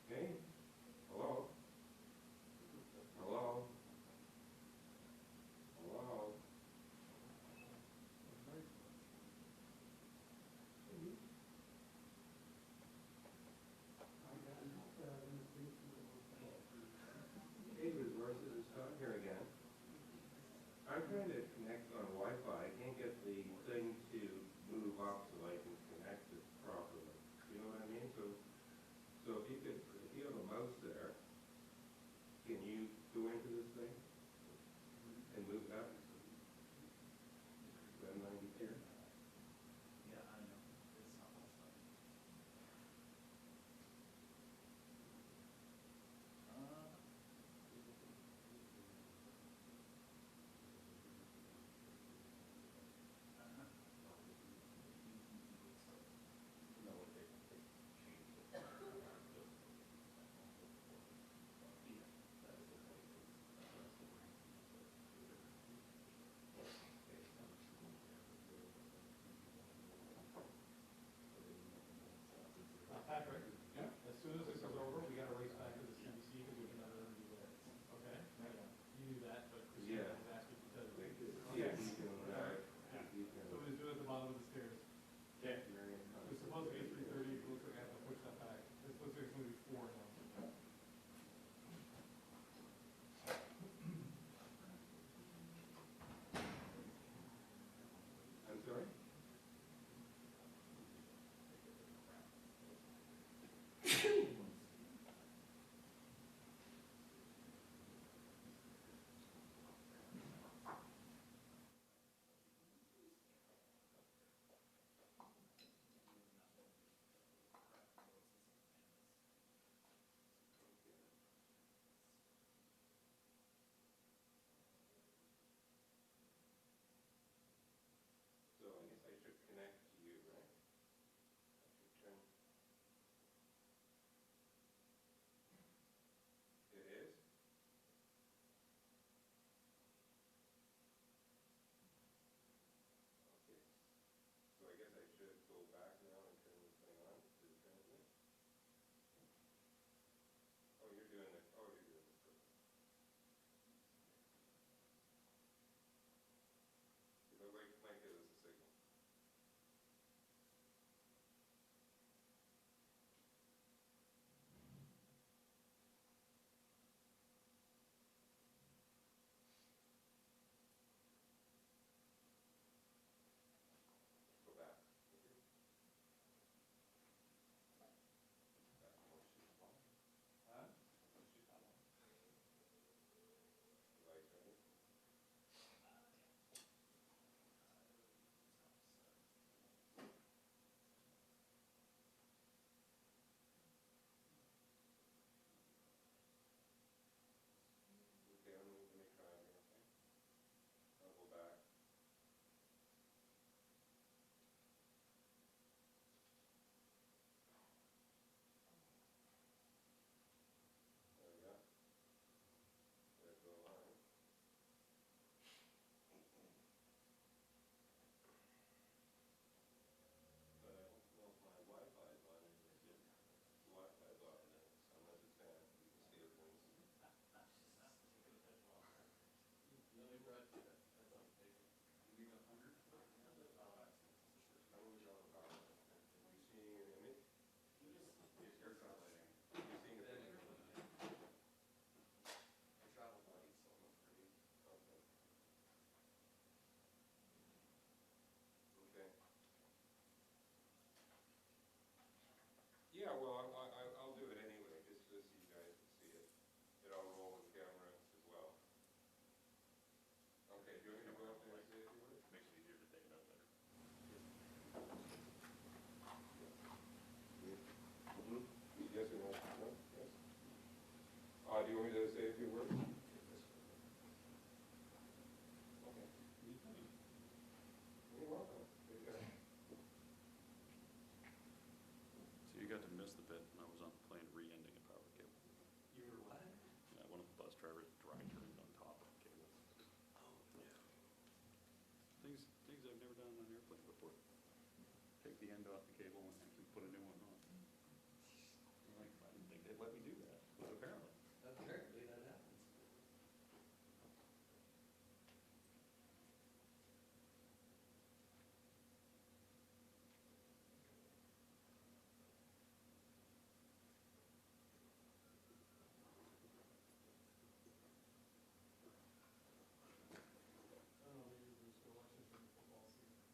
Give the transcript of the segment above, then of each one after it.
Okay. Hello? Hello? Hello? David versus Scott here again. I'm trying to connect on Wi-Fi. I can't get the thing to move up so I can connect it properly. You know what I mean? So if you have a mouse there, can you go into this thing and move that? Then 92. Yeah, I know. It's not much fun. Yes or no? No? Yes? Do you want me to say a few words? Okay. You're welcome. So you got to miss the bit when I was on the plane re-ending a power cable. You were what? Yeah, one of the bus drivers dry turned on top of the cable. Oh, yeah. Things I've never done on an airplane before. Take the end off the cable and actually put a new one on. I'm like, I didn't think they'd let me do that, but apparently. Apparently that happens. I don't know, maybe we're still watching some football season.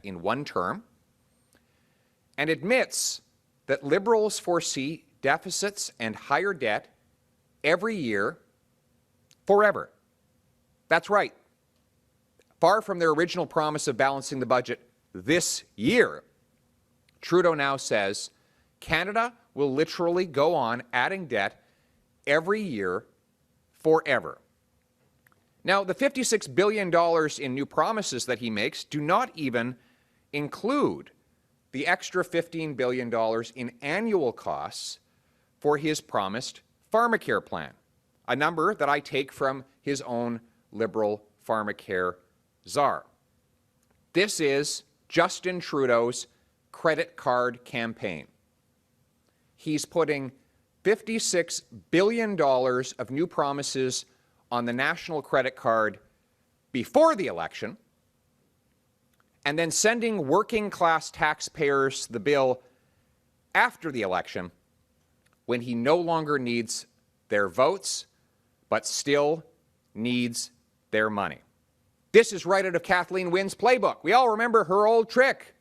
in one term, and admits that Liberals foresee deficits and higher debt every year forever. That's right. Far from their original promise of balancing the budget this year, Trudeau now says Canada will literally go on adding debt every year forever. Now, the $56 billion in new promises that he makes do not even include the extra $15 billion in annual costs for his promised pharmacare plan, a number that I take from his own Liberal pharmacare czar. This is Justin Trudeau's credit card campaign. He's putting $56 billion of new promises on the national credit card before the election, and then sending working-class taxpayers the bill after the election when he no longer needs their votes, but still needs their money. This is right out of Kathleen Wynne's playbook. We all remember her old trick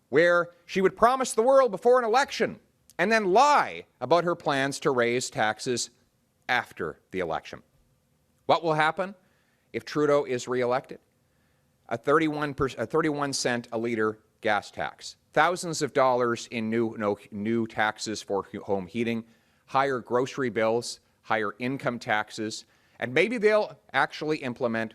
where she would promise the world before an election and then lie about her plans to raise taxes after the election. What will happen if Trudeau is reelected? A 31 cent a litre gas tax, thousands of dollars in new taxes for home heating, higher grocery bills, higher income taxes, and maybe they'll actually implement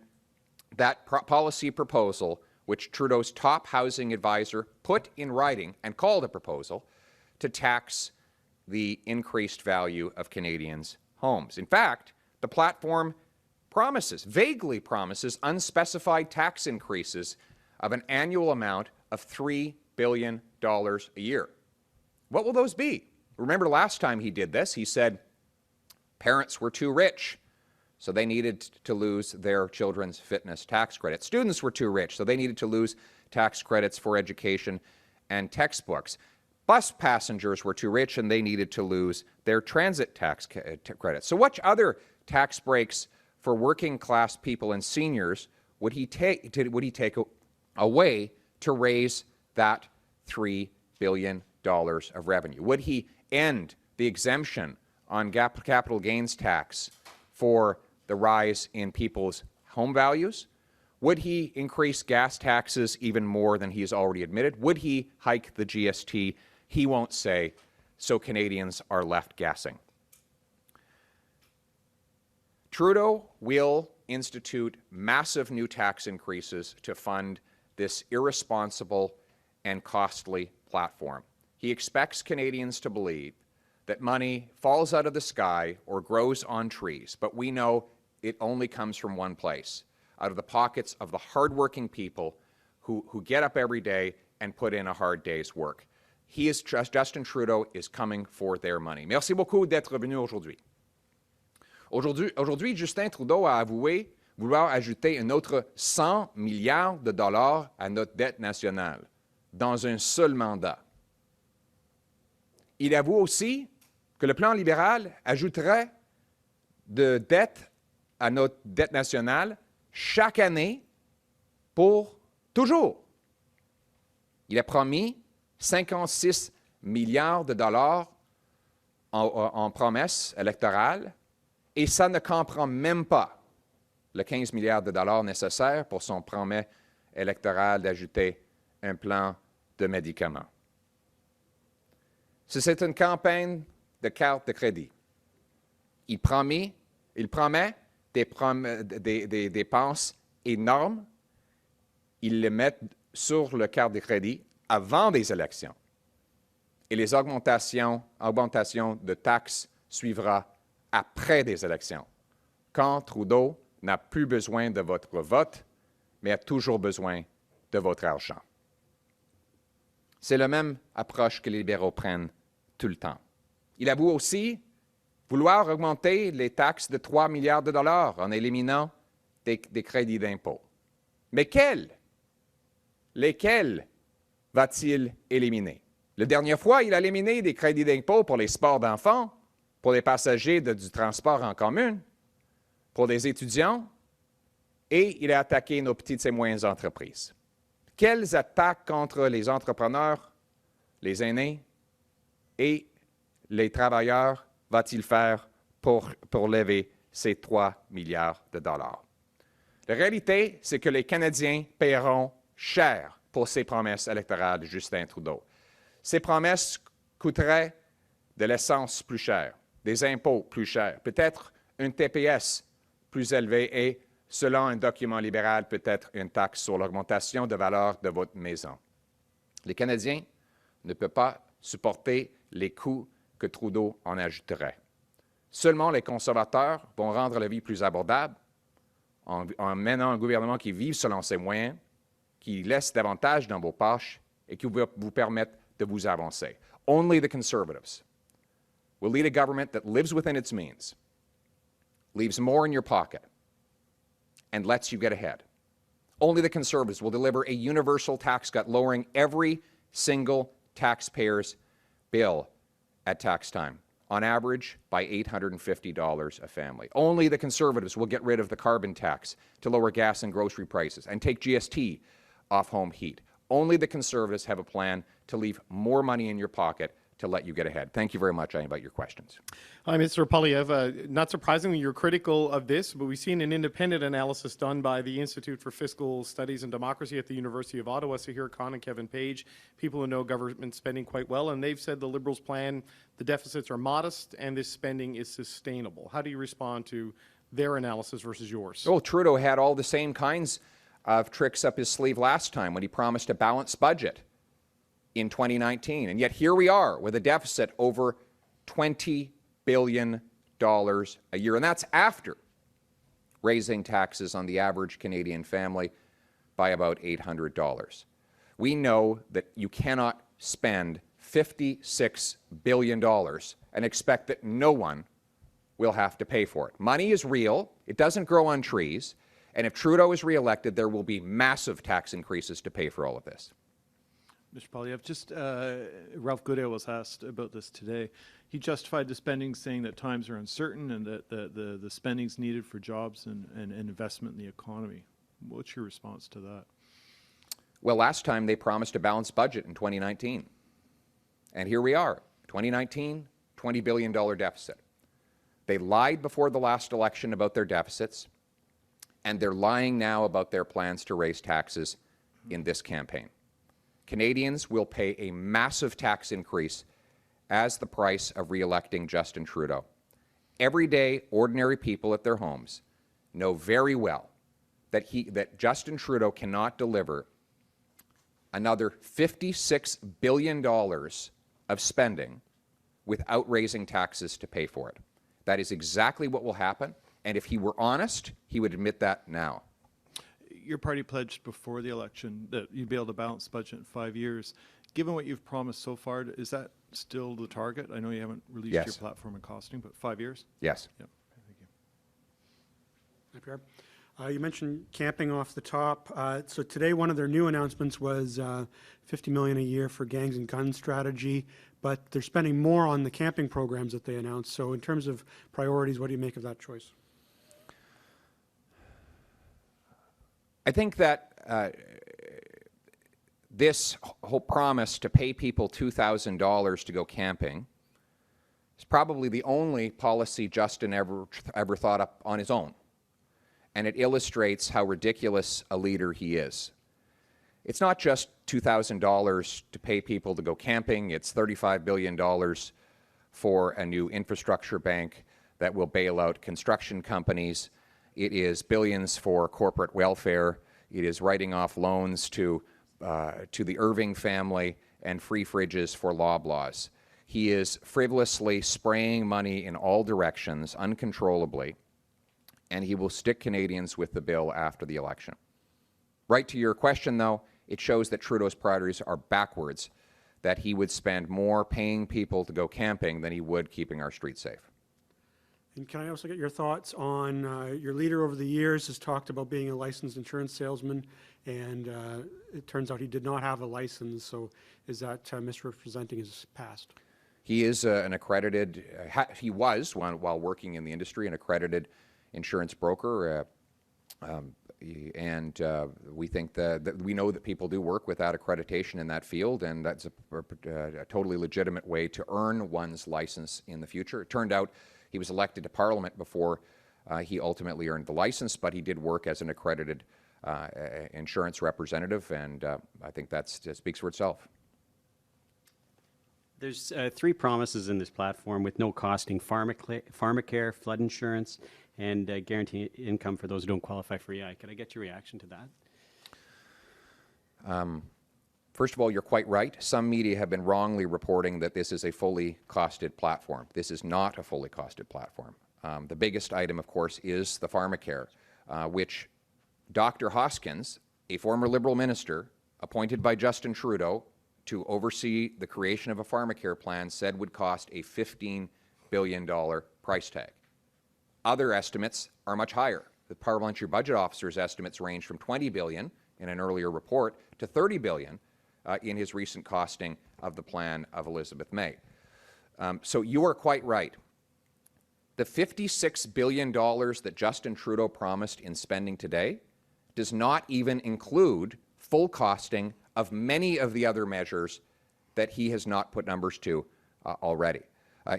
that policy proposal which Trudeau's top housing advisor put in writing and called a proposal to tax the increased value of Canadians' homes. In fact, the platform vaguely promises unspecified tax increases of an annual amount of $3 billion a year. What will those be? Remember last time he did this, he said parents were too rich, so they needed to lose their children's fitness tax credit. Students were too rich, so they needed to lose tax credits for education and textbooks. Bus passengers were too rich, and they needed to lose their transit tax credits. So what other tax breaks for working-class people and seniors would he take away to raise that $3 billion of revenue? Would he end the exemption on capital gains tax for the rise in people's home values? Would he increase gas taxes even more than he's already admitted? Would he hike the GST? He won't say, so Canadians are left guessing. Trudeau will institute massive new tax increases to fund this irresponsible and costly platform. He expects Canadians to believe that money falls out of the sky or grows on trees, but we know it only comes from one place, out of the pockets of the hardworking people who get up every day and put in a hard day's work. Justin Trudeau is coming for their money. Merci beaucoup d'être venu aujourd'hui. Aujourd'hui, Justin Trudeau a avoué vouloir ajouter un autre 100 milliards de dollars à notre dette nationale dans un seul mandat. Il avoue aussi que le plan libéral ajouterait de dette à notre dette nationale chaque année pour toujours. Il a promis 56 milliards de dollars en promesses électorales et ça ne comprend même pas le 15 milliards de dollars nécessaires pour son promet électoral d'ajouter un plan de médicaments. C'est une campagne de carte de crédit. Il promet des dépenses énormes. Il les met sur le carte de crédit avant des élections. Et les augmentations de taxes suivra après des élections, quand Trudeau n'a plus besoin de votre vote, mais a toujours besoin de votre argent. C'est la même approche que les libéraux prennent tout le temps. Il avoue aussi vouloir augmenter les taxes de 3 milliards de dollars en éliminant des crédits d'impôt. Mais lesquels va-t-il éliminer? La dernière fois, il a éliminé des crédits d'impôt pour les sports d'enfants, pour les passagers du transport en commun, pour les étudiants, et il a attaqué nos petites et moyennes entreprises. Quelles attaques contre les entrepreneurs, les aînés et les travailleurs va-t-il faire pour lever ces 3 milliards de dollars? La réalité, c'est que les Canadiens paieront cher pour ces promesses électorales de Justin Trudeau. Ces promesses coûteraient de l'essence plus chère, des impôts plus chers, peut-être une TPS plus élevée et, selon un document libéral, peut-être une taxe sur l'augmentation de valeur de votre maison. Les Canadiens ne peuvent pas supporter les coûts que Trudeau en ajouterait. Seulement les conservateurs vont rendre la vie plus abordable en menant un gouvernement qui vive selon ses moyens, qui laisse davantage dans vos poches et qui va vous permettre de vous avancer. Only the Conservatives will lead a government that lives within its means, leaves more in your pocket, and lets you get ahead. Only the Conservatives will deliver a universal tax cut, lowering every single taxpayer's bill at tax time, on average by $850 a family. Only the Conservatives will get rid of the carbon tax to lower gas and grocery prices and take GST off home heat. Only the Conservatives have a plan to leave more money in your pocket to let you get ahead. Thank you very much. I invite your questions. Hi, Mr. Poilievre. Not surprisingly, you're critical of this, but we've seen an independent analysis done by the Institute for Fiscal Studies and Democracy at the University of Ottawa, Sahir Khan and Kevin Page, people who know government spending quite well, and they've said the Liberals' plan, the deficits are modest, and this spending is sustainable. How do you respond to their analysis versus yours? Well, Trudeau had all the same kinds of tricks up his sleeve last time when he promised a balanced budget in 2019. And yet here we are with a deficit over $20 billion a year. And that's after raising taxes on the average Canadian family by about $800. We know that you cannot spend $56 billion and expect that no one will have to pay for it. Money is real. It doesn't grow on trees. And if Trudeau is reelected, there will be massive tax increases to pay for all of this. Mr. Poilievre, just Ralph Goodale was asked about this today. He justified the spending, saying that times are uncertain and that the spending's needed for jobs and investment in the economy. What's your response to that? Well, last time they promised a balanced budget in 2019. And here we are, 2019, $20 billion deficit. They lied before the last election about their deficits, and they're lying now about their plans to raise taxes in this campaign. Canadians will pay a massive tax increase as the price of re-electing Justin Trudeau. Everyday, ordinary people at their homes know very well that Justin Trudeau cannot deliver another $56 billion of spending without raising taxes to pay for it. That is exactly what will happen, and if he were honest, he would admit that now. Your party pledged before the election that you'd be able to balance the budget in 5 years. Given what you've promised so far, is that still the target? I know you haven't released your platform and costing, but 5 years? Yes. Yep. Thank you. Hi, Pierre. You mentioned camping off the top. So today, one of their new announcements was $50 million a year for gangs and gun strategy, but they're spending more on the camping programs that they announced. So in terms of priorities, what do you make of that choice? I think that this whole promise to pay people $2,000 to go camping is probably the only policy Justin ever thought up on his own. And it illustrates how ridiculous a leader he is. It's not just $2,000 to pay people to go camping. It's $35 billion for a new infrastructure bank that will bail out construction companies. It is billions for corporate welfare. It is writing off loans to the Irving family and free fridges for Loblaws. He is frivolously spraying money in all directions uncontrollably, and he will stick Canadians with the bill after the election. Right to your question, though, it shows that Trudeau's priorities are backwards, that he would spend more paying people to go camping than he would keeping our streets safe. And can I also get your thoughts on your leader over the years has talked about being a licensed insurance salesman, and it turns out he did not have a license. So is that misrepresenting his past? He is an accredited, he was, while working in the industry, an accredited insurance broker. And we think that we know that people do work without accreditation in that field, and that's a totally legitimate way to earn one's license in the future. It turned out he was elected to Parliament before he ultimately earned the license, but he did work as an accredited insurance representative, and I think that speaks for itself. There's 3 promises in this platform with no costing: pharmacare, flood insurance, and guaranteed income for those who don't qualify for EI. Could I get your reaction to that? First of all, you're quite right. Some media have been wrongly reporting that this is a fully costed platform. This is not a fully costed platform. The biggest item, of course, is the pharmacare, which Dr. Hoskins, a former Liberal minister appointed by Justin Trudeau to oversee the creation of a pharmacare plan, said would cost a $15 billion price tag. Other estimates are much higher. The Parliamentary Budget Officer's estimates range from $20 billion in an earlier report to $30 billion in his recent costing of the plan of Elizabeth May. So you are quite right. The $56 billion that Justin Trudeau promised in spending today does not even include full costing of many of the other measures that he has not put numbers to already.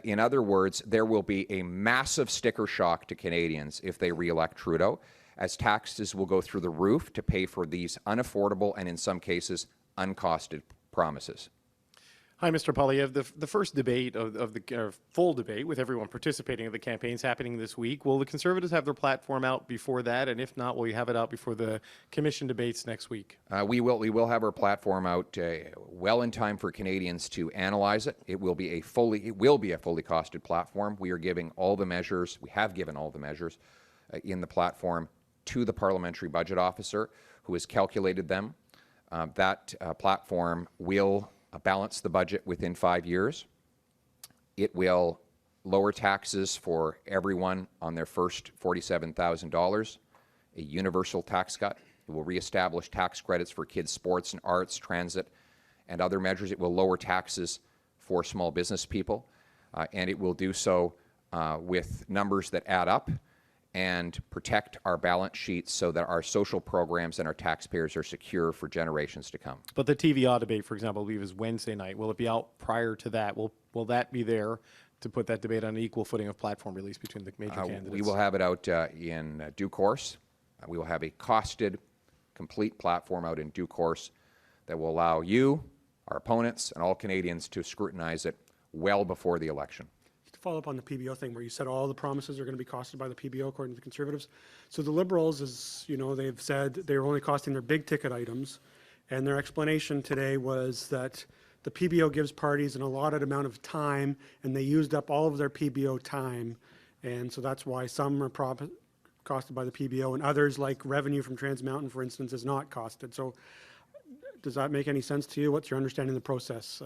In other words, there will be a massive sticker shock to Canadians if they re-elect Trudeau, as taxes will go through the roof to pay for these unaffordable and, in some cases, uncosted promises. Hi, Mr. Poilievre. The first debate of the full debate with everyone participating in the campaign is happening this week. Will the Conservatives have their platform out before that? And if not, will you have it out before the Commission debates next week? We will have our platform out well in time for Canadians to analyze it. It will be a fully costed platform. We are giving all the measures. We have given all the measures in the platform to the Parliamentary Budget Officer, who has calculated them. That platform will balance the budget within 5 years. It will lower taxes for everyone on their first $47,000, a universal tax cut. It will reestablish tax credits for kids' sports and arts, transit, and other measures. It will lower taxes for small business people, and it will do so with numbers that add up and protect our balance sheets so that our social programs and our taxpayers are secure for generations to come. But the TVA debate, for example, I believe is Wednesday night. Will it be out prior to that? Will that be there to put that debate on an equal footing of platform release between the major candidates? We will have it out in due course. We will have a costed, complete platform out in due course that will allow you, our opponents, and all Canadians to scrutinize it well before the election. To follow up on the PBO thing, where you said all the promises are going to be costed by the PBO, according to the Conservatives. So the Liberals, as you know, they've said they're only costing their big ticket items, and their explanation today was that the PBO gives parties an allotted amount of time, and they used up all of their PBO time, and so that's why some are costed by the PBO, and others, like revenue from Trans Mountain, for instance, is not costed. So does that make any sense to you? What's your understanding of the process?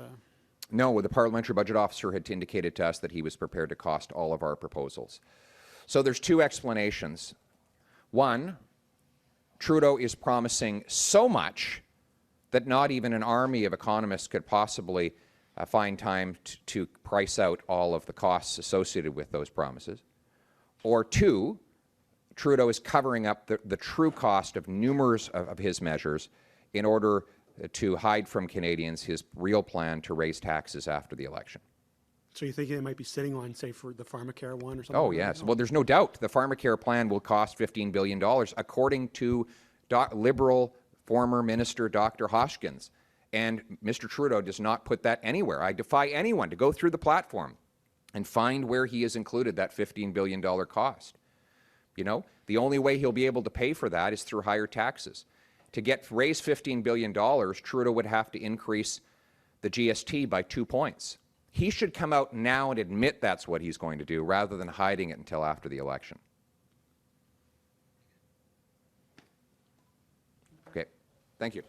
No, the Parliamentary Budget Officer had indicated to us that he was prepared to cost all of our proposals. So there's two explanations. One, Trudeau is promising so much that not even an army of economists could possibly find time to price out all of the costs associated with those promises. Or two, Trudeau is covering up the true cost of numerous of his measures in order to hide from Canadians his real plan to raise taxes after the election. So you think they might be sitting on, say, for the pharmacare one or something? Oh, yes. Well, there's no doubt the pharmacare plan will cost $15 billion, according to Liberal former Minister Dr. Hoskins. And Mr. Trudeau does not put that anywhere. I defy anyone to go through the platform and find where he has included that $15 billion cost. You know, the only way he'll be able to pay for that is through higher taxes. To raise $15 billion, Trudeau would have to increase the GST by 2 points. He should come out now and admit that's what he's going to do, rather than hiding it until after the election. Okay, thank you.